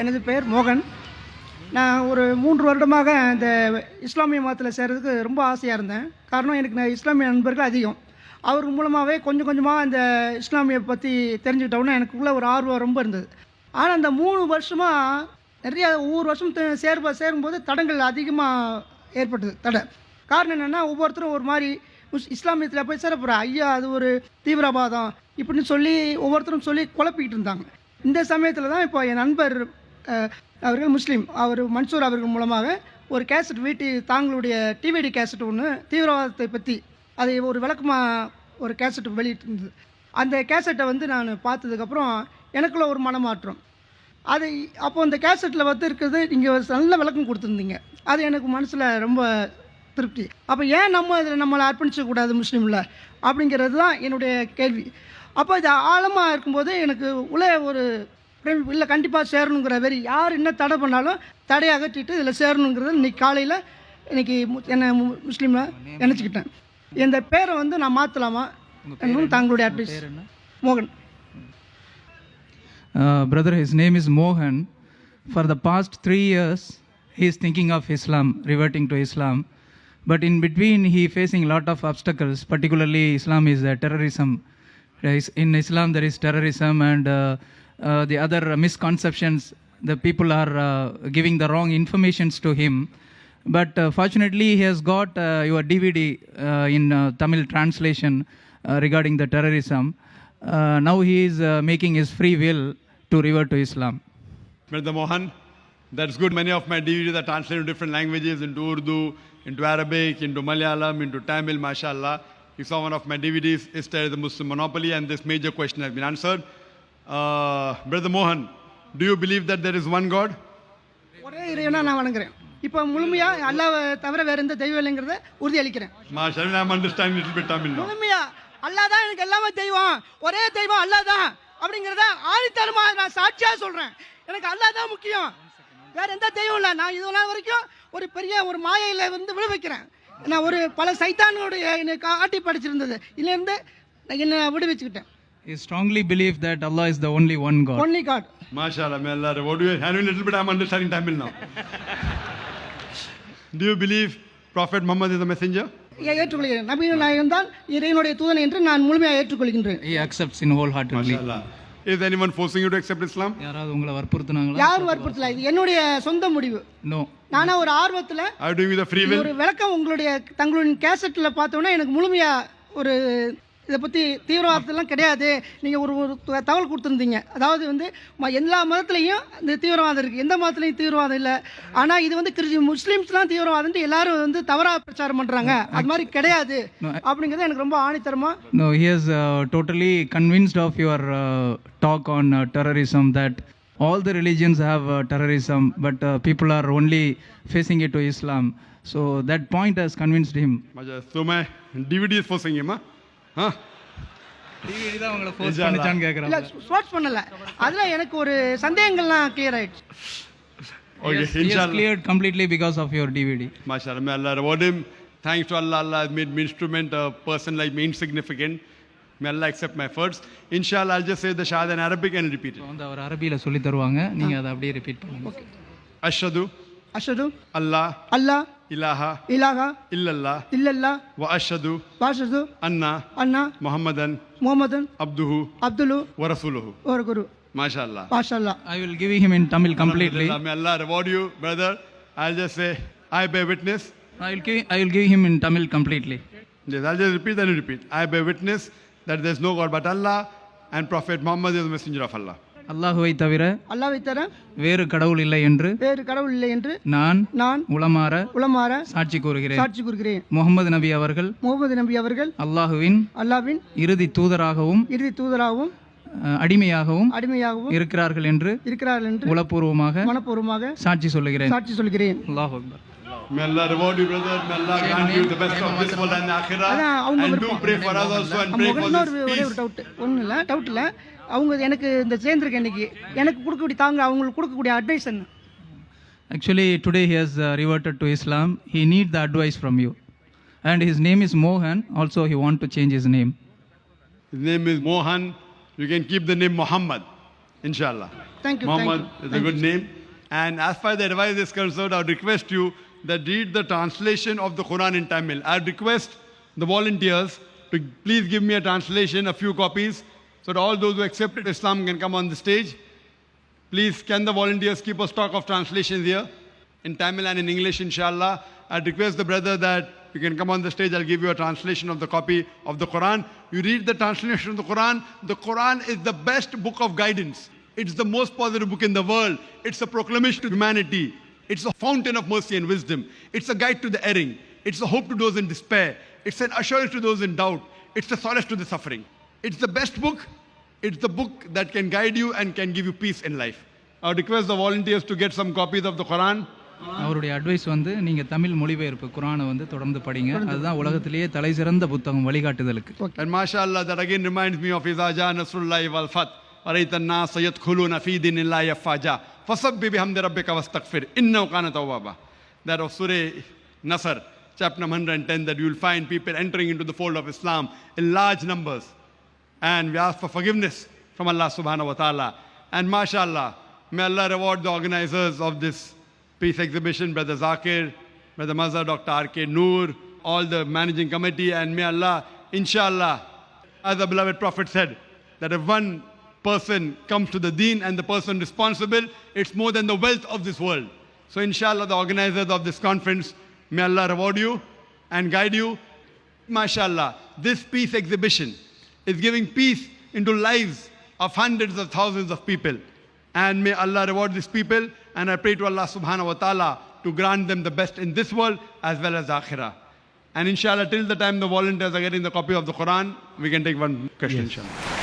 எனது பெயர் மோகன். நான் ஒரு 3 வருடமாக இந்த இஸ்லாமிய மதத்தில் சேர்றதுக்கு ரொம்ப ஆசையாக இருந்தேன். காரணம், எனக்கு இஸ்லாமிய நண்பர்கள் அதிகம். அவர் மூலமாகவே கொஞ்சம் கொஞ்சமாக இந்த இஸ்லாமிய பற்றி தெரிஞ்சுக்கிட்டோன்னே எனக்குள்ளே ஒரு ஆர்வம் ரொம்ப இருந்தது. ஆனால் அந்த 3 வருஷமாக நிறையா ஒவ்வொரு வருஷம் சேரும்போது தடங்கள் அதிகமாக ஏற்பட்டது. காரணம் என்னென்னா, ஒவ்வொருத்தரும் ஒரு மாதிரி இஸ்லாமியத்தில் போய் சேர போகிறா, ஐயா அது ஒரு தீவிரவாதம் இப்படின்னு சொல்லி ஒவ்வொருத்தரும் சொல்லி குழப்பிக்கிட்டு இருந்தாங்க. இந்த சமயத்தில் தான் இப்போ என் நண்பர் அவர்கள் முஸ்லீம், அவர் மன்சூர் அவர்கள் மூலமாக ஒரு கேசட் தாங்களுடைய டிவிடி கேசட் ஒன்று தீவிரவாதத்தை பற்றி அதை ஒரு விளக்கமாக ஒரு கேசட் வெளியிட்டிருந்தது. அந்த கேசட்டை நான் பார்த்ததுக்கப்புறம் எனக்குள்ள ஒரு மனமாற்றம். அப்போ அந்த கேசட்டில் இருக்கிறது நீங்கள் நல்ல விளக்கம் கொடுத்துருந்தீங்க. அது எனக்கு மனசில் ரொம்ப திருப்தி. அப்போ ஏன் நம்மளை அர்ப்பணிச்சக்கூடாது முஸ்லீமில் அப்படிங்கிறது தான் என்னுடைய கேள்வி. அப்போ இது ஆழமாக இருக்கும்போது எனக்கு உள்ளே ஒரு இல்லை, கண்டிப்பாக சேரணுங்கிற வெறி. யார் என்ன தடை பண்ணாலும் தடையை அகற்றிட்டு இதில் சேரணுங்கிறது இன்றைக்கி காலையில் என்னை முஸ்லீமில் நினச்சிக்கிட்டேன். இந்த பேரை நான் மாற்றலாமா என்னும் தங்களுடைய அட்வைஸ். மோகன். Brother, his name is Mohan. For the past 3 years, he is thinking of Islam, reverting to Islam. But in between, he facing a lot of obstacles, particularly Islam is terrorism. In Islam, there is terrorism and the other misconceptions. The people are giving the wrong informations to him. But fortunately, he has got your DVD in Tamil translation regarding the terrorism. Now he is making his free will to revert to Islam. Brother Mohan, that's good. Many of my DVDs are translated to different languages, into Urdu, into Arabic, into Malayalam, into Tamil, mashallah. You saw one of my DVDs, Istad the Muslim Monopoly, and this major question has been answered. Brother Mohan, do you believe that there is one God? ஒரே இறைவனா நான் வணங்குறேன். இப்போ முழுமையாக அல்லாஹ்வை தவிர வேறு எந்த தெய்வம் இல்லைங்கிறத உறுதி அளிக்கிறேன். Mashallah, I'm understanding a little bit Tamil now. முழுமையாக அல்லாஹ் தான் எனக்கு எல்லாமே தெய்வம், ஒரே தெய்வம் அல்லாஹ் தான் அப்படிங்கிறத ஆணித்தரமாக நான் சாட்சியாக சொல்கிறேன். எனக்கு அல்லாஹ் தான் முக்கியம், வேறு எந்த தெய்வம் இல்லை. நான் இது நாள் வரைக்கும் ஒரு பெரிய ஒரு மாயையில் விடுவிக்கிறேன். நான் ஒரு பல சைத்தான்களுடைய என்னை காட்டி படிச்சிருந்தது, இதுலேருந்து என்னை விடுவிச்சுக்கிட்டேன். He strongly believes that Allah is the only one God. Only God. Mashallah, may Allah reward you. And a little bit I'm understanding Tamil now. Do you believe Prophet Muhammad is the messenger? ஏற்றுக்கொள்கிறேன். நபிகள் நாயகம் தான் இறைவனுடைய தூதன் என்று நான் முழுமையாக ஏற்றுக்கொள்கின்றேன். He accepts in wholeheartedly. Mashallah. Is anyone forcing you to accept Islam? யாராவது உங்களை வற்புறுத்துனாங்களா? யாரும் வற்புறுத்தல, இது என்னுடைய சொந்த முடிவு. No. நானா ஒரு ஆர்வத்தில் Are you doing with a free will? ஒரு விளக்கம் தங்களுடைய கேசட்டில் பார்த்தோன்னா எனக்கு முழுமையாக ஒரு இதை பற்றி தீவிரவாதத்தெல்லாம் கிடையாது, நீங்கள் ஒரு தகவல் கொடுத்துருந்தீங்க. அதாவது எல்லா மதத்துலேயும் இந்த தீவிரவாதம் இருக்குது, எந்த மதத்துலையும் தீவிரவாதம் இல்லை. ஆனால் இது முஸ்லீம்ஸ்லாம் தீவிரவாதம் எல்லாரும் தவறாக பிரச்சாரம் பண்ணுறாங்க, அது மாதிரி கிடையாது அப்படிங்கிறது எனக்கு ரொம்ப ஆணித்தரமாக. No, he is totally convinced of your talk on terrorism, that all the religions have terrorism, but people are only facing it to Islam. So that point has convinced him. So my DVD is forcing him, huh? DVD தான் உங்களை force பண்ணிச்சான்னு கேக்குறேன். இல்ல, force பண்ணல. அதுல எனக்கு ஒரு சந்தேகங்கள்லாம் clear ஆயிடுச்சு. Okay, inshallah. Cleared completely because of your DVD. Mashallah, may Allah reward him. Thanks to Allah, Allah has made me instrument, a person like me insignificant. May Allah accept my efforts. Inshallah, I'll just say the Shahada in Arabic and repeat it. அவர் அரபியில சொல்லி தருவாங்க, நீங்க அதை அப்படியே repeat பண்ணுங்க. Okay. Ashhadu அஷ்ஹது Allah அல்லாஹ் ilaha இலாஹா illallah இல்லல்லாஹ் wa ashhadu வாஷது anna அண்ணா Muhammadan முஹம்மதன் abduhu அப்துல்லு wa rasuluhu. ஒரு குரு. Mashallah. மாஷாஅல்லாஹ். I will give him in Tamil completely. May Allah reward you, brother. I'll just say, I bear witness. I will give him in Tamil completely. Yes, I'll just repeat and repeat. I bear witness that there is no God but Allah, and Prophet Muhammad is the messenger of Allah. அல்லாஹ்வை தவிர அல்லாஹ்வை தவிர வேறு கடவுள் இல்லை என்று வேறு கடவுள் இல்லை என்று நான் உளமாற சாட்சி கூறுகிறேன். முகமது நபி அவர்கள் அல்லாஹ்வின் இறுதி தூதராகவும் அடிமையாகவும் இருக்கிறார்கள் என்று மனப்பூர்வமாக சாட்சி சொல்லுகிறேன். அல்லாஹ் Akbar. May Allah reward you, brother. May Allah grant you the best of this world and akhirah. And do pray for us also and pray for this peace. Doubt இல்லை, அவங்க எனக்கு இந்த சேர்ந்திருக்க இன்னைக்கு எனக்கு கொடுக்கக்கூடிய அவங்களுக்கு கொடுக்கக்கூடிய அட்வைஸ் என்ன? Actually, today he has reverted to Islam. He needs the advice from you. And his name is Mohan. Also, he want to change his name. His name is Mohan. You can keep the name Muhammad, inshallah. Thank you. Muhammad is a Thank good you. name. And as far as the advice is concerned, I would request you that read the translation of the Quran in Tamil. I would request the volunteers to please give me a translation, a few copies, so that all those who accepted Islam can come on the stage. Please, can the volunteers keep a stock of translations here in Tamil and in English, inshallah. I'd request the brother that you can come on the stage. I'll give you a translation of the copy of the Quran. You read the translation of the Quran. The Quran is the best book of guidance. It's the most positive book in the world. It's a proclamation to humanity. It's a fountain of mercy and wisdom. It's a guide to the erring. It's a hope to those in despair. It's an assurance to those in doubt. It's a solace to the suffering. It's the best book. It's the book that can guide you and can give you peace in life. I would request the volunteers to get some copies of the Quran. அவருடைய advice வந்து நீங்கள் தமிழ் மொழிபெயர்ப்பு குரானை வந்து தொடர்ந்து படிங்க. அதுதான் உலகத்திலேயே தலை சிறந்த புத்தகம் வழிகாட்டுதலுக்கு. And mashallah, that again reminds me of Izaja Nasrullahi wal Fath. Araytan nas yadkhuluna fi dinillahi afwaja. Fasabbih bihamdi rabbika wastaghfir. Innahu kana tawwaba. That of Surah Nasr, chapter number 110, that you will find people entering into the fold of Islam in large numbers. And we ask for forgiveness from Allah subhanahu wa ta'ala. And mashallah, may Allah reward the organizers of this peace exhibition, Brother Zakir, Brother Mazhar, Dr. R.K. Noor, all the managing committee, and may Allah, inshallah, as the beloved Prophet said, that if one person comes to the deen and the person responsible, it's more than the wealth of this world. So inshallah, the organizers of this conference, may Allah reward you and guide you. MashaAllah, this peace exhibition is giving peace into lives of hundreds of thousands of people. And may Allah reward these people. And I pray to Allah subhanahu wa ta'ala to grant them the best in this world as well as akhirah. And inshallah, till the time the volunteers are getting the copy of the Quran, we can take one question, inshallah.